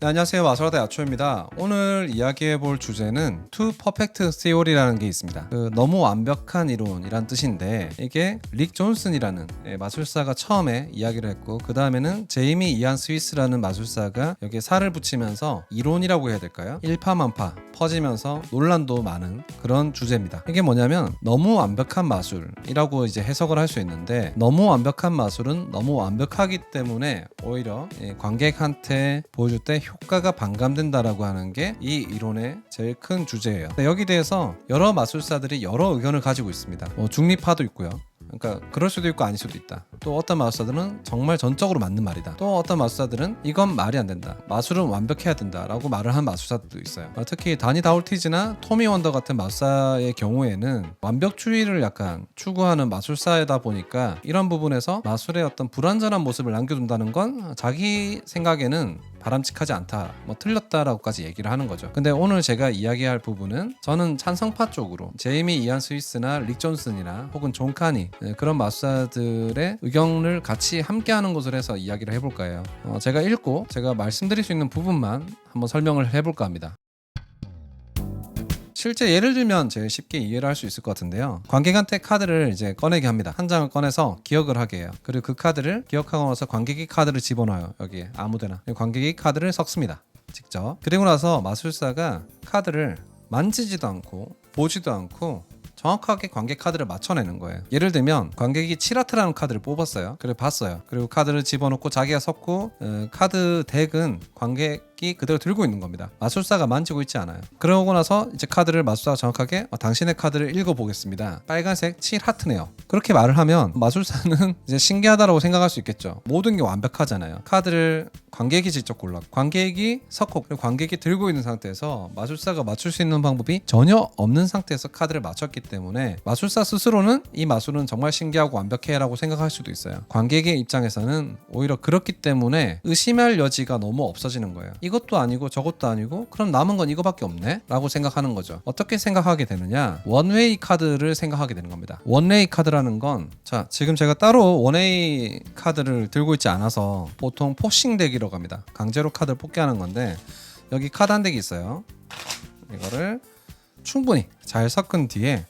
네, 안녕하세요. 마술하다 야초입니다. 오늘 이야기해볼 주제는 Too Perfect Theory라는 게 있습니다. 너무 완벽한 이론이란 뜻인데 이게 릭 존슨이라는 마술사가 처음에 이야기를 했고 그 다음에는 제이미 이안 스위스라는 마술사가 여기에 살을 붙이면서 이론이라고 해야 될까요? 일파만파 퍼지면서 논란도 많은 그런 주제입니다. 이게 뭐냐면 너무 완벽한 마술이라고 이제 해석을 할 수 있는데 너무 완벽한 마술은 너무 완벽하기 때문에 오히려 관객한테 보여줄 때 효과가 반감된다라고 하는 게 이 이론의 제일 큰 주제예요. 여기 대해서 여러 마술사들이 여러 의견을 가지고 있습니다. 중립파도 있고요. 그러니까 그럴 수도 있고 아닐 수도 있다. 또 어떤 마술사들은 정말 전적으로 맞는 말이다. 또 어떤 마술사들은 이건 말이 안 된다. 마술은 완벽해야 된다 라고 말을 한 마술사들도 있어요. 특히 다니 다울티즈나 토미 원더 같은 마술사의 경우에는 완벽주의를 약간 추구하는 마술사이다 보니까 이런 부분에서 마술의 어떤 불완전한 모습을 남겨둔다는 건 자기 생각에는 바람직하지 않다, 틀렸다라고까지 얘기를 하는 거죠. 근데 오늘 제가 이야기할 부분은 저는 찬성파 쪽으로 제이미 이안 스위스나 릭 존슨이나 혹은 존 카니 그런 마술사들의 의견을 같이 함께하는 것을 해서 이야기를 해볼까 해요. 제가 읽고 제가 말씀드릴 수 있는 부분만 한번 설명을 해볼까 합니다. 실제 예를 들면 제일 쉽게 이해를 할 수 있을 것 같은데요. 관객한테 카드를 이제 꺼내게 합니다. 한 장을 꺼내서 기억을 하게 해요. 그리고 그 카드를 기억하고 나서 관객이 카드를 집어넣어요. 여기에 아무데나. 관객이 카드를 섞습니다. 직접. 그리고 나서 마술사가 카드를 만지지도 않고 보지도 않고 정확하게 관객 카드를 맞춰내는 거예요. 예를 들면 관객이 7하트라는 카드를 뽑았어요. 그리고 봤어요. 그리고 카드를 집어넣고 자기가 섞고 카드 덱은 관객이 그대로 들고 있는 겁니다. 마술사가 만지고 있지 않아요. 그러고 나서 이제 카드를 마술사가 정확하게 당신의 카드를 읽어보겠습니다. 빨간색 7하트네요. 그렇게 말을 하면 마술사는 이제 신기하다라고 생각할 수 있겠죠. 모든 게 완벽하잖아요. 카드를 관객이 직접 골랐고 관객이 섞고 그리고 관객이 들고 있는 상태에서 마술사가 맞출 수 있는 방법이 전혀 없는 상태에서 카드를 맞췄기 때문에 마술사 스스로는 이 마술은 정말 신기하고 완벽해 라고 생각할 수도 있어요. 관객의 입장에서는 오히려 그렇기 때문에 의심할 여지가 너무 없어지는 거예요. 이것도 아니고 저것도 아니고 그럼 남은 건 이거밖에 없네? 라고 생각하는 거죠. 어떻게 생각하게 되느냐? 원웨이 카드를 생각하게 되는 겁니다. 원웨이 카드라는 건 자, 지금 제가 따로 원웨이 카드를 들고 있지 않아서 보통 포싱 덱이라고 합니다. 강제로 카드를 뽑게 하는 건데 여기 카드 한 덱이 있어요. 이거를 충분히 잘 섞은 뒤에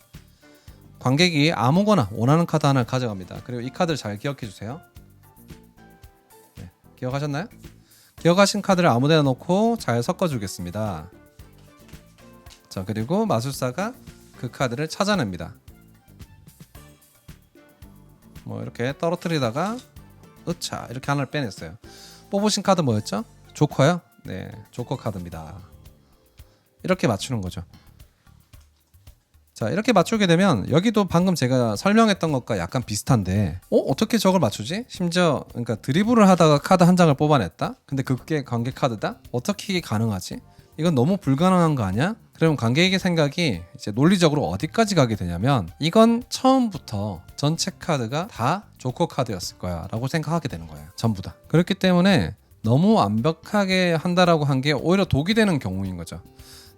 관객이 아무거나 원하는 카드 하나를 가져갑니다. 그리고 이 카드를 잘 기억해 주세요. 네, 기억하셨나요? 기억하신 카드를 아무데나 놓고 잘 섞어 주겠습니다. 자, 그리고 마술사가 그 카드를 찾아냅니다. 이렇게 떨어뜨리다가 으차 이렇게 하나를 빼냈어요. 뽑으신 카드 뭐였죠? 조커요? 네, 조커 카드입니다. 이렇게 맞추는 거죠. 자, 이렇게 맞추게 되면 여기도 방금 제가 설명했던 것과 약간 비슷한데 어떻게 저걸 맞추지? 심지어 그러니까 드리블을 하다가 카드 한 장을 뽑아냈다? 근데 그게 관객 카드다? 어떻게 이게 가능하지? 이건 너무 불가능한 거 아니야? 그러면 관객의 생각이 이제 논리적으로 어디까지 가게 되냐면 이건 처음부터 전체 카드가 다 조커 카드였을 거야 라고 생각하게 되는 거예요. 전부 다. 그렇기 때문에 너무 완벽하게 한다라고 한 게 오히려 독이 되는 경우인 거죠.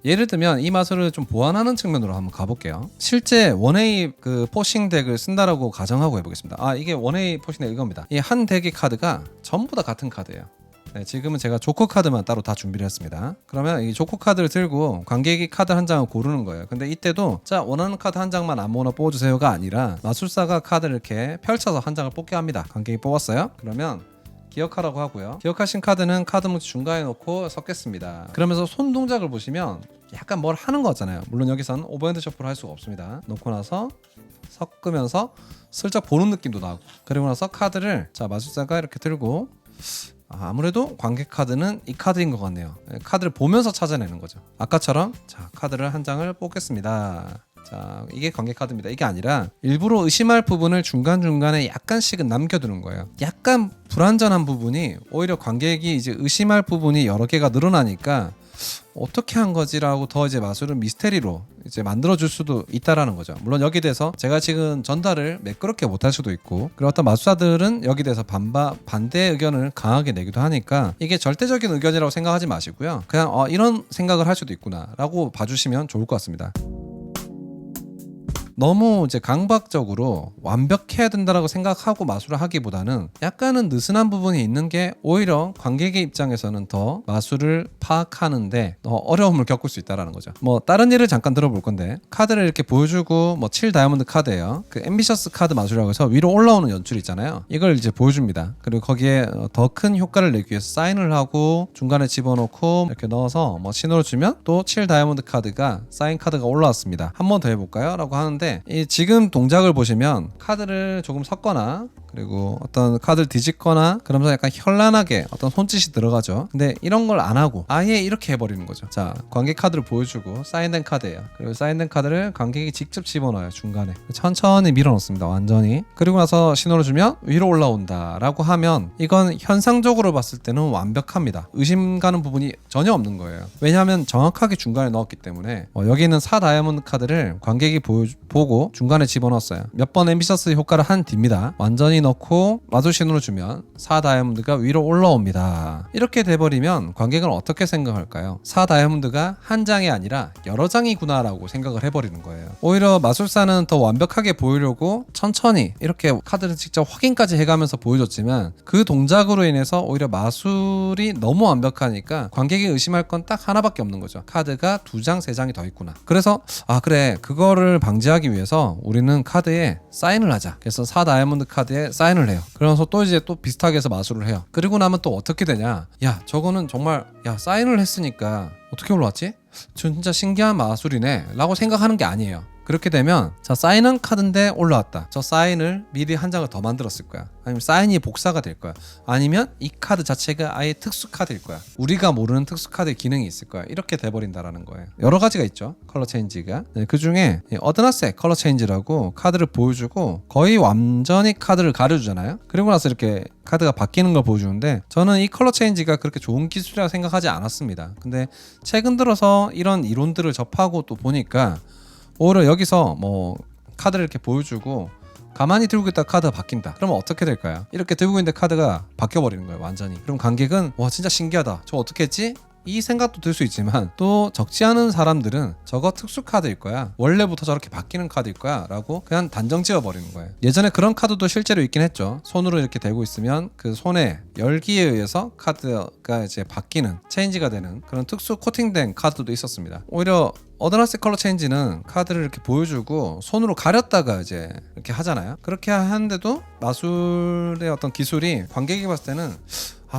예를 들면 이 마술을 좀 보완하는 측면으로 한번 가볼게요. 실제 원웨이 포싱 덱을 쓴다라고 가정하고 해보겠습니다. 이게 원웨이 포싱 덱 이겁니다. 이 한 덱의 카드가 전부 다 같은 카드예요. 네, 지금은 제가 조커 카드만 따로 다 준비를 했습니다. 그러면 이 조커 카드를 들고 관객이 카드 한 장을 고르는 거예요. 근데 이때도 자, 원하는 카드 한 장만 아무거나 뽑아주세요가 아니라 마술사가 카드를 이렇게 펼쳐서 한 장을 뽑게 합니다. 관객이 뽑았어요. 그러면 기억하라고 하고요. 기억하신 카드는 카드 뭉치 중간에 놓고 섞겠습니다. 그러면서 손 동작을 보시면 약간 뭘 하는 거 같잖아요. 물론 여기서는 오버핸드 셔플을 할 수가 없습니다. 놓고 나서 섞으면서 슬쩍 보는 느낌도 나고 그리고 나서 카드를 자, 마술사가 이렇게 들고 아무래도 관객 카드는 이 카드인 것 같네요. 카드를 보면서 찾아내는 거죠. 아까처럼 자, 카드를 한 장을 뽑겠습니다. 자, 이게 관객 카드입니다. 이게 아니라 일부러 의심할 부분을 중간중간에 약간씩은 남겨두는 거예요. 약간 불완전한 부분이 오히려 관객이 이제 의심할 부분이 여러 개가 늘어나니까 어떻게 한 거지라고 더 이제 마술은 미스테리로 이제 만들어줄 수도 있다라는 거죠. 물론 여기 대해서 제가 지금 전달을 매끄럽게 못할 수도 있고 그리고 어떤 마술사들은 여기 대해서 반대 의견을 강하게 내기도 하니까 이게 절대적인 의견이라고 생각하지 마시고요. 그냥 이런 생각을 할 수도 있구나 라고 봐주시면 좋을 것 같습니다. 너무 이제 강박적으로 완벽해야 된다라고 생각하고 마술을 하기보다는 약간은 느슨한 부분이 있는 게 오히려 관객의 입장에서는 더 마술을 파악하는데 더 어려움을 겪을 수 있다라는 거죠. 뭐 다른 예를 잠깐 들어볼 건데, 카드를 이렇게 보여주고 뭐 7 다이아몬드 카드예요. 그 앰비셔스 카드 마술이라고 해서 위로 올라오는 연출 있잖아요. 이걸 이제 보여줍니다. 그리고 거기에 더 큰 효과를 내기 위해서 사인을 하고 중간에 집어넣고 이렇게 넣어서 뭐 신호를 주면 또 7 다이아몬드 카드가 사인 카드가 올라왔습니다. 한 번 더 해볼까요? 라고 하는데, 이 지금 동작을 보시면 카드를 조금 섞거나 그리고 어떤 카드를 뒤집거나 그러면서 약간 현란하게 어떤 손짓이 들어가죠. 근데 이런 걸 안 하고 아예 이렇게 해버리는 거죠. 자, 관객 카드를 보여주고 사인된 카드예요. 그리고 사인된 카드를 관객이 직접 집어넣어요. 중간에 천천히 밀어넣습니다. 완전히. 그리고 나서 신호를 주면 위로 올라온다 라고 하면 이건 현상적으로 봤을 때는 완벽합니다. 의심 가는 부분이 전혀 없는 거예요. 왜냐하면 정확하게 중간에 넣었기 때문에. 여기는 4 다이아몬드 카드를 관객이 보고 중간에 집어넣었어요. 몇 번 앰비셔스 효과를 한 뒤입니다. 완전히 넣고 마술 신호를 주면 4 다이아몬드가 위로 올라옵니다. 이렇게 돼버리면 관객은 어떻게 생각할까요? 4 다이아몬드가 한 장이 아니라 여러 장이구나 라고 생각을 해버리는 거예요. 오히려 마술사는 더 완벽하게 보이려고 천천히 이렇게 카드를 직접 확인까지 해가면서 보여줬지만, 그 동작으로 인해서 오히려 마술이 너무 완벽하니까 관객이 의심할 건 딱 하나밖에 없는 거죠. 카드가 2장, 3장이 더 있구나. 그래서 그래, 그거를 방지하기 위해서 우리는 카드에 사인을 하자. 그래서 4 다이아몬드 카드에 사인을 해요. 그러면서 또 이제 또 비슷하게 해서 마술을 해요. 그리고 나면 또 어떻게 되냐, 야 저거는 정말 사인을 했으니까 어떻게 올라왔지? 진짜 신기한 마술이네 라고 생각하는 게 아니에요. 그렇게 되면 자, 사인한 카드인데 올라왔다. 저 사인을 미리 한 장을 더 만들었을 거야. 아니면 사인이 복사가 될 거야. 아니면 이 카드 자체가 아예 특수 카드일 거야. 우리가 모르는 특수 카드의 기능이 있을 거야. 이렇게 돼버린다라는 거예요. 여러 가지가 있죠, 컬러 체인지가. 그 중에 어드나스의 컬러 체인지라고 카드를 보여주고 거의 완전히 카드를 가려주잖아요. 그리고 나서 이렇게 카드가 바뀌는 걸 보여주는데, 저는 이 컬러 체인지가 그렇게 좋은 기술이라고 생각하지 않았습니다. 근데 최근 들어서 이런 이론들을 접하고 또 보니까 오히려 여기서 뭐 카드를 이렇게 보여주고 가만히 들고 있다가 카드가 바뀐다. 그러면 어떻게 될까요? 이렇게 들고 있는데 카드가 바뀌어버리는 거예요, 완전히. 그럼 관객은 와 진짜 신기하다, 저 어떻게 했지? 이 생각도 들 수 있지만, 또 적지 않은 사람들은 저거 특수 카드일 거야, 원래부터 저렇게 바뀌는 카드일 거야 라고 그냥 단정 지어버리는 거예요. 예전에 그런 카드도 실제로 있긴 했죠. 손으로 이렇게 대고 있으면 그 손에 열기에 의해서 카드가 이제 바뀌는, 체인지가 되는 그런 특수 코팅된 카드도 있었습니다. 오히려 어드나스 컬러 체인지는 카드를 이렇게 보여주고 손으로 가렸다가 이제 이렇게 하잖아요. 그렇게 하는데도 마술의 어떤 기술이 관객이 봤을 때는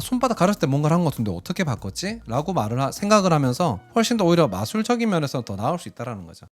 손바닥 가렸을 때 뭔가를 한 것 같은데 어떻게 바꿨지? 라고 생각을 하면서 훨씬 더 오히려 마술적인 면에서 더 나을 수 있다는 거죠.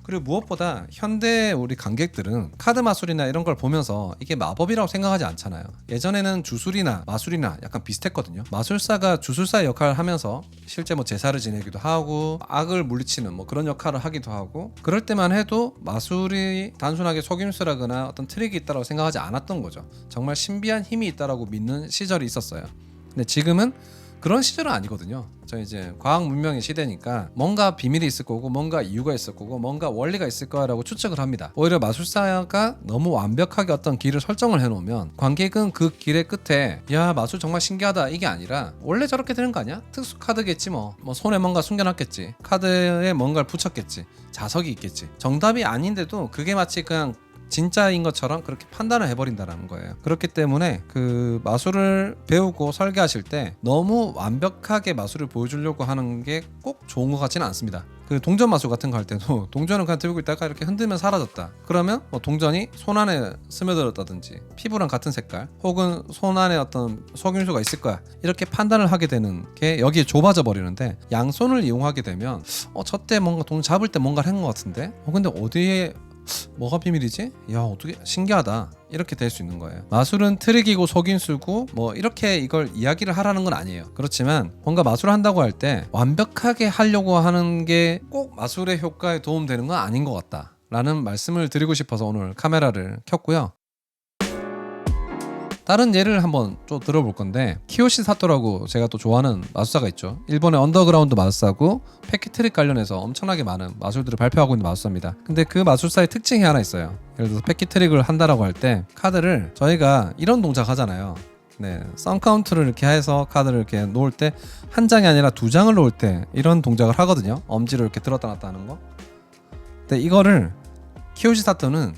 그리고 무엇보다 현대 우리 관객들은 카드 마술이나 이런 걸 보면서 이게 마법이라고 생각하지 않잖아요. 예전에는 주술이나 마술이나 약간 비슷했거든요. 마술사가 주술사의 역할을 하면서 실제 뭐 제사를 지내기도 하고 악을 물리치는 뭐 그런 역할을 하기도 하고, 그럴 때만 해도 마술이 단순하게 속임수라거나 어떤 트릭이 있다고 생각하지 않았던 거죠. 정말 신비한 힘이 있다고 믿는 시절이 있었어요. 근데 지금은 그런 시절은 아니거든요. 저 이제 과학 문명의 시대니까 뭔가 비밀이 있을 거고 뭔가 이유가 있을 거고 뭔가 원리가 있을 거라고 추측을 합니다. 오히려 마술사가 너무 완벽하게 어떤 길을 설정을 해놓으면 관객은 그 길의 끝에 야 마술 정말 신기하다 이게 아니라 원래 저렇게 되는 거 아니야? 특수 카드겠지 뭐 손에 뭔가 숨겨놨겠지, 카드에 뭔가를 붙였겠지, 자석이 있겠지. 정답이 아닌데도 그게 마치 그냥 진짜인 것처럼 그렇게 판단을 해버린다는 거예요. 그렇기 때문에 그 마술을 배우고 설계하실 때 너무 완벽하게 마술을 보여주려고 하는 게 꼭 좋은 것 같지는 않습니다. 그 동전 마술 같은 거 할 때도 동전을 그냥 들고 있다가 이렇게 흔들면 사라졌다. 그러면 뭐 동전이 손 안에 스며들었다든지 피부랑 같은 색깔 혹은 손 안에 어떤 속임수가 있을 거야, 이렇게 판단을 하게 되는 게 여기에 좁아져 버리는데, 양손을 이용하게 되면 저때 뭔가 돈 잡을 때 뭔가를 한 것 같은데 근데 어디에 뭐가 비밀이지? 야 어떻게 신기하다, 이렇게 될 수 있는 거예요. 마술은 트릭이고 속임수고 뭐 이렇게 이걸 이야기를 하라는 건 아니에요. 그렇지만 뭔가 마술을 한다고 할 때 완벽하게 하려고 하는 게 꼭 마술의 효과에 도움되는 건 아닌 것 같다 라는 말씀을 드리고 싶어서 오늘 카메라를 켰고요. 다른 예를 한번 좀 들어볼 건데, 키요시 사토라고 제가 또 좋아하는 마술사가 있죠. 일본의 언더그라운드 마술사고 패키트릭 관련해서 엄청나게 많은 마술들을 발표하고 있는 마술사입니다. 근데 그 마술사의 특징이 하나 있어요. 예를 들어서 패키트릭을 한다라고 할 때 카드를 저희가 이런 동작 하잖아요. 네, 썬 카운트를 이렇게 해서 카드를 이렇게 놓을 때 한 장이 아니라 2장을 놓을 때 이런 동작을 하거든요. 엄지를 이렇게 들었다 놨다 하는 거. 근데 이거를 키요시사토는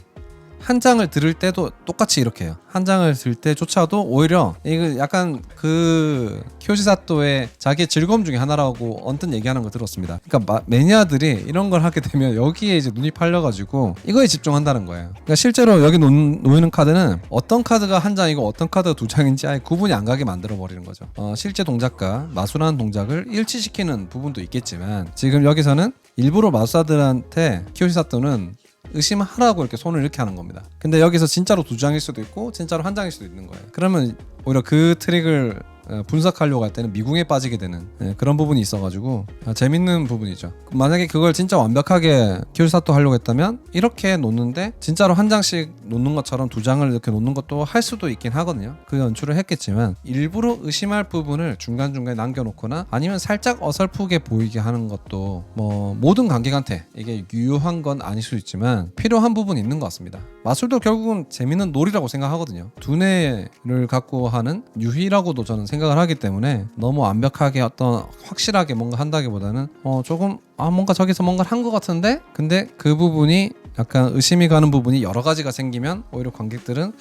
한 장을 들을 때도 똑같이 이렇게 해요. 한 장을 들 때조차도 오히려 이거 약간 그 키요시사토의 자기의 즐거움 중에 하나라고 언뜻 얘기하는 거 들었습니다. 그러니까 매니아들이 이런 걸 하게 되면 여기에 이제 눈이 팔려가지고 이거에 집중한다는 거예요. 그러니까 실제로 여기 놓이는 카드는 어떤 카드가 한 장이고 어떤 카드가 두 장인지 아예 구분이 안 가게 만들어 버리는 거죠. 실제 동작과 마술하는 동작을 일치시키는 부분도 있겠지만 지금 여기서는 일부러 마술사들한테 키요시사토는 의심하라고 이렇게 손을 이렇게 하는 겁니다. 근데 여기서 진짜로 두 장일 수도 있고 진짜로 한 장일 수도 있는 거예요. 그러면 오히려 그 트릭을 분석하려고 할 때는 미궁에 빠지게 되는 그런 부분이 있어가지고 재밌는 부분이죠. 만약에 그걸 진짜 완벽하게 키요시사토 하려고 했다면 이렇게 놓는데 진짜로 한 장씩 놓는 것처럼 두 장을 이렇게 놓는 것도 할 수도 있긴 하거든요. 그 연출을 했겠지만 일부러 의심할 부분을 중간중간에 남겨놓거나 아니면 살짝 어설프게 보이게 하는 것도 뭐 모든 관객한테 이게 유효한 건 아닐 수 있지만 필요한 부분이 있는 것 같습니다. 마술도 결국은 재밌는 놀이라고 생각하거든요. 두뇌를 갖고 하는 유희라고도 저는 생각을 하기 때문에 너무 완벽하게 어떤 확실하게 뭔가 한다기보다는 조금 뭔가 저기서 뭔가를 한 것 같은데 근데 그 부분이 약간 의심이 가는 부분이 여러 가지가 생기면 오히려 관객들은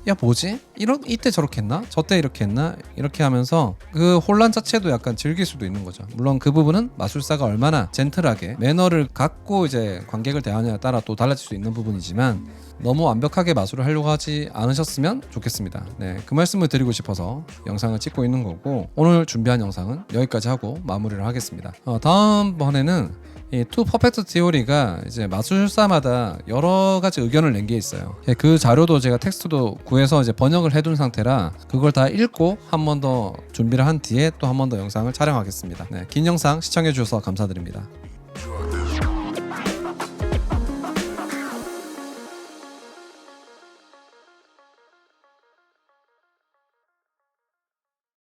야 뭐지? 이때 저렇게 했나? 저때 이렇게 했나? 이렇게 하면서 그 혼란 자체도 약간 즐길 수도 있는 거죠. 물론 그 부분은 마술사가 얼마나 젠틀하게 매너를 갖고 이제 관객을 대하느냐에 따라 또 달라질 수 있는 부분이지만 너무 완벽하게 마술을 하려고 하지 않으셨으면 좋겠습니다. 네, 그 말씀을 드리고 싶어서 영상을 찍고 있는 거고 오늘 준비한 영상은 여기까지 하고 마무리를 하겠습니다. 다음번에는 이 투 퍼펙트 티오리가 이제 마술사마다 여러 가지 의견을 낸 게 있어요. 그 자료도 제가 텍스트도 구해서 이제 번역을 해둔 상태라 그걸 다 읽고 한 번 더 준비를 한 뒤에 또 한 번 더 영상을 촬영하겠습니다. 네, 긴 영상 시청해 주셔서 감사드립니다.